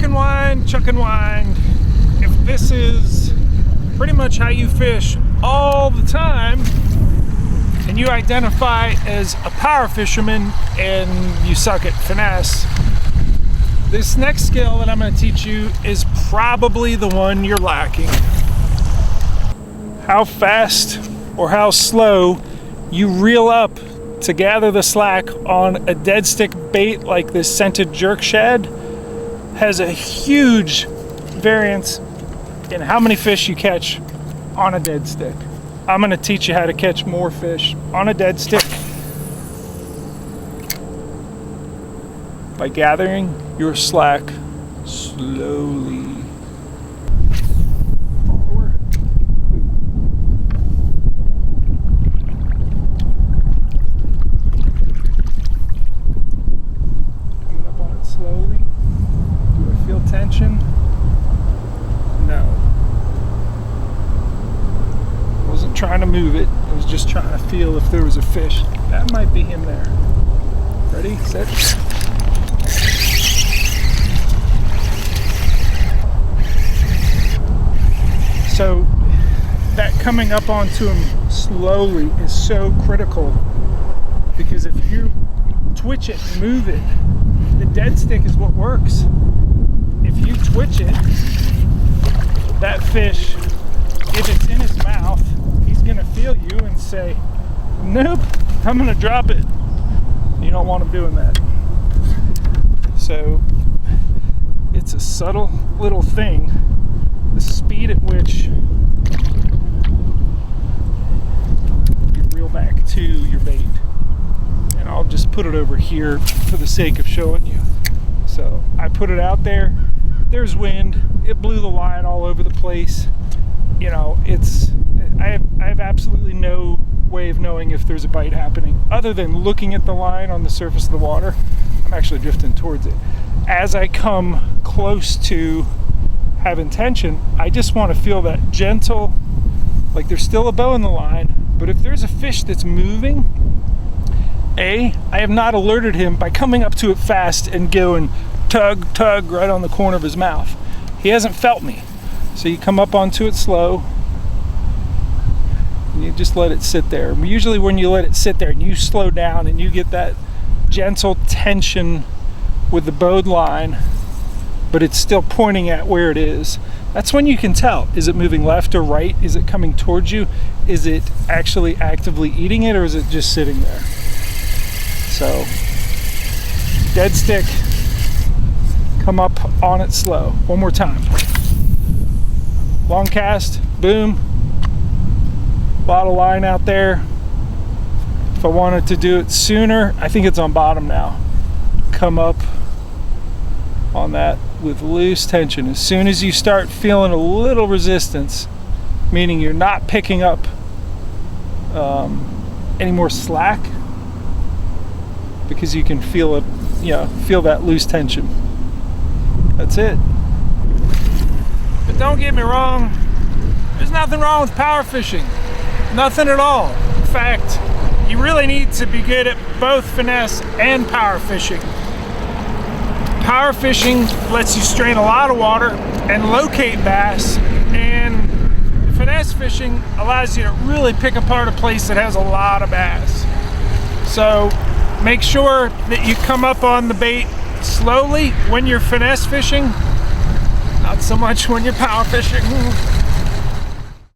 and wind, chuck and wind. If this is pretty much how you fish all the time, and you identify as a power fisherman and you suck at finesse, this next skill that I'm going to teach you is probably the one you're lacking. How fast or how slow you reel up to gather the slack on a dead stick bait like this scented jerk shad has a huge variance in how many fish you catch on a dead stick. I'm going to teach you how to catch more fish on a dead stick by gathering your slack slowly. Coming up on it slowly. Do I feel tension? No. I wasn't trying to move it. I was just trying to feel if there was a fish. That might be him there. Ready, set. So that coming up onto him slowly is so critical, because if you twitch it, move it, the dead stick is what works. If you twitch it, that fish, if it's in his mouth, he's gonna feel you and say, nope, I'm gonna drop it. You don't want him doing that. So it's a subtle little thing. The speed at which you reel back to your bait. And I'll just put it over here for the sake of showing you. So I put it out there, there's wind, it blew the line all over the place. You know, I have absolutely no way of knowing if there's a bite happening other than looking at the line on the surface of the water. I'm actually drifting towards it. As I come close to having tension, I just want to feel that gentle, like there's still a bow in the line, but if there's a fish that's moving, I have not alerted him by coming up to it fast and going tug, tug right on the corner of his mouth. He hasn't felt me. So you come up onto it slow, and you just let it sit there. Usually when you let it sit there and you slow down and you get that gentle tension with the bowed line, but it's still pointing at where it is, that's when you can tell. Is it moving left or right? Is it coming towards you? Is it actually actively eating it, or is it just sitting there? So, dead stick, come up on it slow. One more time. Long cast, boom. A lot of line out there. If I wanted to do it sooner, I think it's on bottom now. Come up on that with loose tension. As soon as you start feeling a little resistance, meaning you're not picking up any more slack, because you can feel it, feel that loose tension. That's it. But don't get me wrong, there's nothing wrong with power fishing. Nothing at all. In fact, you really need to be good at both finesse and power fishing. Power fishing lets you strain a lot of water and locate bass, and finesse fishing allows you to really pick apart a place that has a lot of bass. So make sure that you come up on the bait slowly when you're finesse fishing, not so much when you're power fishing.